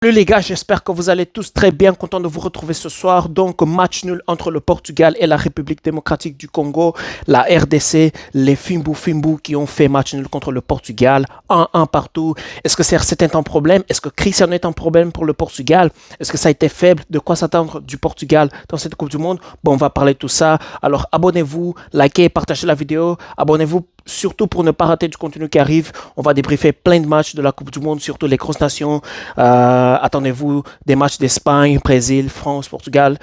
Salut les gars, j'espère que vous allez tous très bien, content de vous retrouver ce soir. Donc match nul entre le Portugal et la République démocratique du Congo, la RDC, les Fimbu qui ont fait match nul contre le Portugal, 1-1 partout. Est-ce que c'est un problème? Est-ce que Cristiano est un problème pour le Portugal? Est-ce que ça a été faible? De quoi s'attendre du Portugal dans cette Coupe du Monde? Bon, on va parler de tout ça. Alors abonnez-vous, likez, partagez la vidéo, abonnez-vous surtout pour ne pas rater du contenu qui arrive. On va débriefer plein de matchs de la Coupe du Monde, surtout les grosses nations. Attendez-vous des matchs d'Espagne, Brésil, France, Portugal,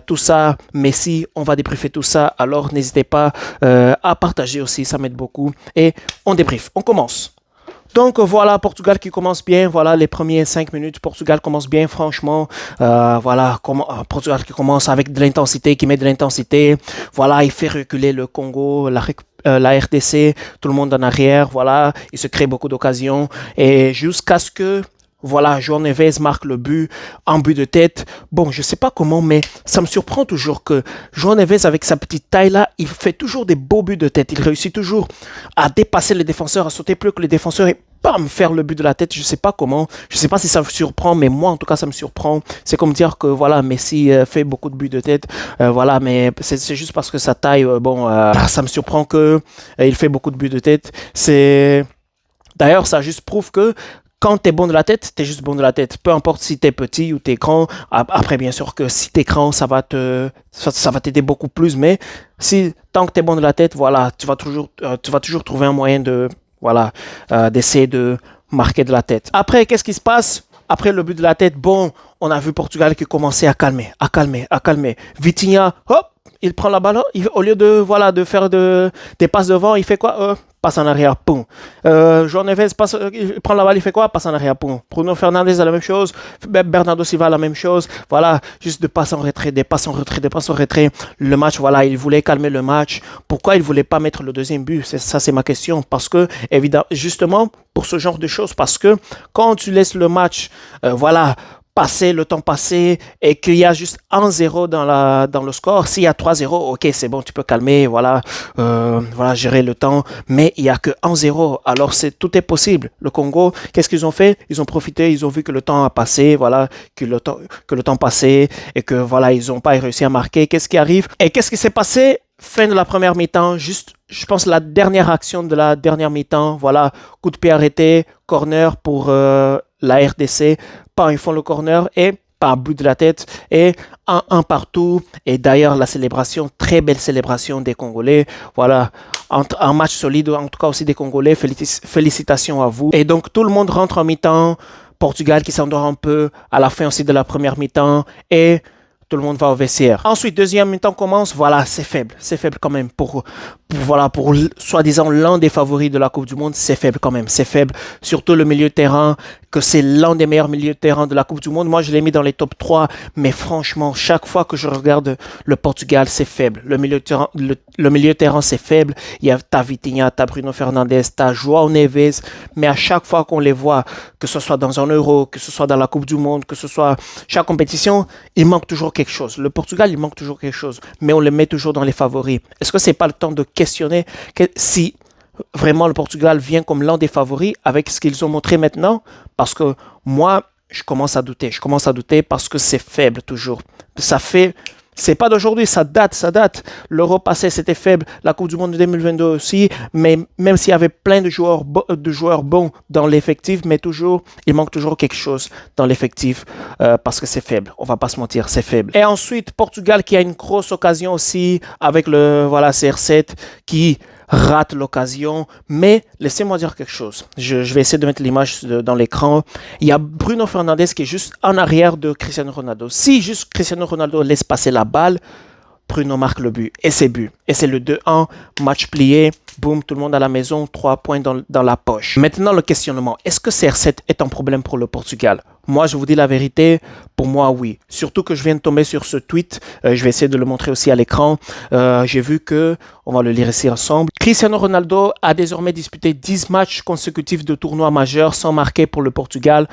tout ça. Messi, on va débriefer tout ça. Alors n'hésitez pas à partager aussi, ça m'aide beaucoup. Et on débriefe, on commence. Donc voilà, Portugal qui commence bien, voilà les premiers 5 minutes, Portugal commence bien franchement, voilà, Portugal qui commence avec de l'intensité, qui met de l'intensité, voilà, il fait reculer le Congo, la RDC, tout le monde en arrière, voilà, il se crée beaucoup d'occasions, et jusqu'à ce que, voilà, João Neves marque le but, en but de tête. Bon, je sais pas comment, mais ça me surprend toujours que João Neves, avec sa petite taille là, il fait toujours des beaux buts de tête. Il réussit toujours à dépasser les défenseurs, à sauter plus que les défenseurs et bam, faire le but de la tête. Je sais pas comment, je sais pas si ça me surprend, mais moi en tout cas ça me surprend. C'est comme dire que voilà, Messi fait beaucoup de buts de tête, voilà, mais c'est juste parce que sa taille, ça me surprend que il fait beaucoup de buts de tête. D'ailleurs, ça juste prouve que quand t'es bon de la tête, t'es juste bon de la tête. Peu importe si t'es petit ou t'es grand. Après, bien sûr que si t'es grand, ça va t'aider beaucoup plus. Mais tant que t'es bon de la tête, voilà, tu vas toujours trouver un moyen d'essayer de marquer de la tête. Après, qu'est-ce qui se passe? Après le but de la tête, bon, on a vu Portugal qui commençait à calmer. Vitinha, hop, il prend la balle, au lieu de faire des passes devant, il fait quoi? Passe en arrière, boum. João Neves il prend la balle, il fait quoi? Passe en arrière, boum. Bruno Fernandes a la même chose, Bernardo Silva a la même chose, voilà, juste de passes en retrait, des passes en retrait. Le match, voilà, il voulait calmer le match. Pourquoi il voulait pas mettre le deuxième but? Ça, c'est ma question. Parce que, évidemment, justement, pour ce genre de choses, parce que quand tu laisses le match, le temps passé et qu'il y a juste 1-0 dans le score, s'il y a 3-0, ok, c'est bon, tu peux calmer, gérer le temps, mais il n'y a que 1-0, alors tout est possible. Le Congo, qu'est-ce qu'ils ont fait? Ils ont profité, ils ont vu que le temps a passé, voilà, que le temps passait et que voilà, ils n'ont pas réussi à marquer. Qu'est-ce qui arrive? Et qu'est-ce qui s'est passé? Fin de la première mi-temps, juste, je pense, la dernière action de la dernière mi-temps, voilà, coup de pied arrêté, corner pour la RDC, ils font le corner et par but de la tête et 1-1 partout. Et d'ailleurs, la célébration, très belle célébration des Congolais. Voilà, un match solide, en tout cas aussi des Congolais. Félicitations à vous. Et donc, tout le monde rentre en mi-temps. Portugal qui s'endort un peu à la fin aussi de la première mi-temps. Et tout le monde va au vestiaire. Ensuite, deuxième mi-temps commence. Voilà, c'est faible quand même. Pour soi-disant l'un des favoris de la Coupe du Monde, c'est faible quand même. C'est faible. Surtout le milieu de terrain, que c'est l'un des meilleurs milieux de terrain de la Coupe du Monde. Moi, je l'ai mis dans les top 3. Mais franchement, chaque fois que je regarde le Portugal, c'est faible. Le milieu de terrain, c'est faible. T'as Vitinha, t'as Bruno Fernandes, t'as João Neves. Mais à chaque fois qu'on les voit, que ce soit dans un Euro, que ce soit dans la Coupe du Monde, que ce soit chaque compétition, il manque toujours quelque chose. Le Portugal, il manque toujours quelque chose. Mais on le met toujours dans les favoris. Est-ce que c'est pas le temps de questionner si vraiment le Portugal vient comme l'un des favoris avec ce qu'ils ont montré maintenant? Parce que moi, je commence à douter parce que c'est faible toujours. C'est pas d'aujourd'hui, ça date. L'Euro passé, c'était faible. La Coupe du Monde de 2022 aussi. Mais même s'il y avait plein de joueurs bons dans l'effectif, mais il manque toujours quelque chose dans l'effectif parce que c'est faible. On va pas se mentir, c'est faible. Et ensuite, Portugal qui a une grosse occasion aussi avec le CR7 qui rate l'occasion, mais laissez-moi dire quelque chose. Je vais essayer de mettre l'image dans l'écran. Il y a Bruno Fernandes qui est juste en arrière de Cristiano Ronaldo. Si juste Cristiano Ronaldo laisse passer la balle, Bruno marque le but. Et c'est but. Et c'est le 2-1, match plié. Boum, tout le monde à la maison, 3 points dans la poche. Maintenant, le questionnement. Est-ce que CR7 est un problème pour le Portugal? Moi, je vous dis la vérité. Pour moi, oui. Surtout que je viens de tomber sur ce tweet. Je vais essayer de le montrer aussi à l'écran. J'ai vu on va le lire ici ensemble. Cristiano Ronaldo a désormais disputé 10 matchs consécutifs de tournois majeurs sans marquer pour le Portugal,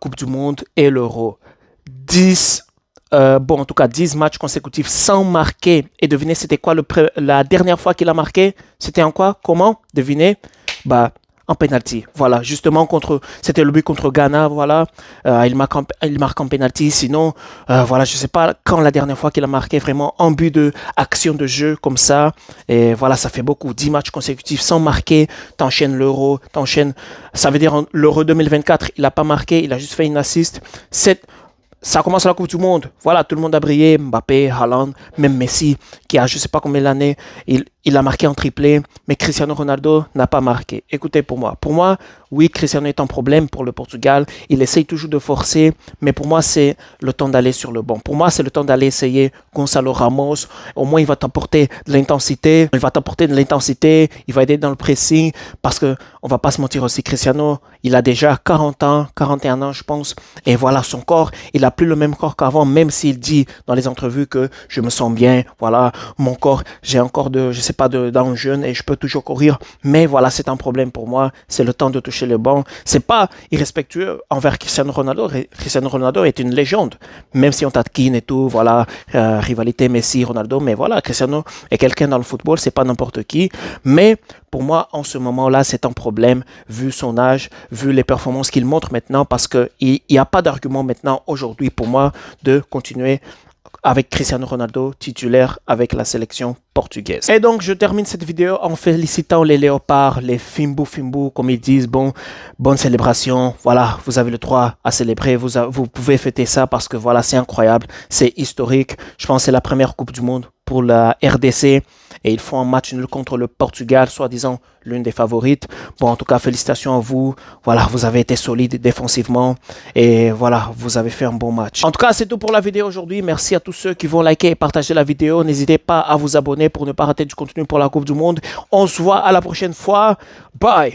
Coupe du Monde et l'Euro. 10 matchs consécutifs sans marquer. Et devinez, c'était quoi la dernière fois qu'il a marqué? C'était en quoi? Comment? Devinez. en penalty. Voilà, justement, c'était le but contre Ghana. Voilà, il marque en penalty. Sinon, voilà, je ne sais pas quand la dernière fois qu'il a marqué vraiment en but de action de jeu comme ça. Et voilà, ça fait beaucoup. 10 matchs consécutifs sans marquer. T'enchaînes l'Euro, ça veut dire l'Euro 2024, il n'a pas marqué, il a juste fait une assist. Ça commence la Coupe du Monde. Voilà, tout le monde a brillé. Mbappé, Haaland, même Messi, qui a je ne sais pas combien d'années, il a marqué en triplé. Mais Cristiano Ronaldo n'a pas marqué. Écoutez, pour moi, oui, Cristiano est un problème pour le Portugal. Il essaye toujours de forcer. Mais pour moi, c'est le temps d'aller sur le banc. Pour moi, c'est le temps d'aller essayer Gonzalo Ramos. Au moins, il va t'apporter de l'intensité. Il va aider dans le pressing. Parce qu'on ne va pas se mentir aussi, Cristiano, il a déjà 40 ans, 41 ans, je pense. Et voilà, son corps, il n'a plus le même corps qu'avant, même s'il dit dans les entrevues que je me sens bien. Voilà, mon corps, j'ai encore dents jeunes et je peux toujours courir. Mais voilà, c'est un problème pour moi. C'est le temps de toucher le banc. C'est pas irrespectueux envers Cristiano Ronaldo. Cristiano Ronaldo est une légende. Même si on taquine et tout, voilà, rivalité Messi-Ronaldo. Mais voilà, Cristiano est quelqu'un dans le football, c'est pas n'importe qui. Mais pour moi, en ce moment-là, c'est un problème, vu son âge, vu les performances qu'il montre maintenant, parce qu'il n'y a pas d'argument maintenant, aujourd'hui, pour moi, de continuer avec Cristiano Ronaldo titulaire avec la sélection portugaise. Et donc, je termine cette vidéo en félicitant les léopards, les Fimbu Fimbu, comme ils disent. Bonne célébration. Voilà, vous avez le droit à célébrer. Vous pouvez fêter ça parce que voilà, c'est incroyable. C'est historique. Je pense que c'est la première Coupe du Monde pour la RDC. Et ils font un match nul contre le Portugal, soi-disant l'une des favorites. Bon, en tout cas, félicitations à vous. Voilà, vous avez été solide défensivement. Et voilà, vous avez fait un bon match. En tout cas, c'est tout pour la vidéo aujourd'hui. Merci à tous ceux qui vont liker et partager la vidéo. N'hésitez pas à vous abonner pour ne pas rater du contenu pour la Coupe du Monde. On se voit à la prochaine fois. Bye!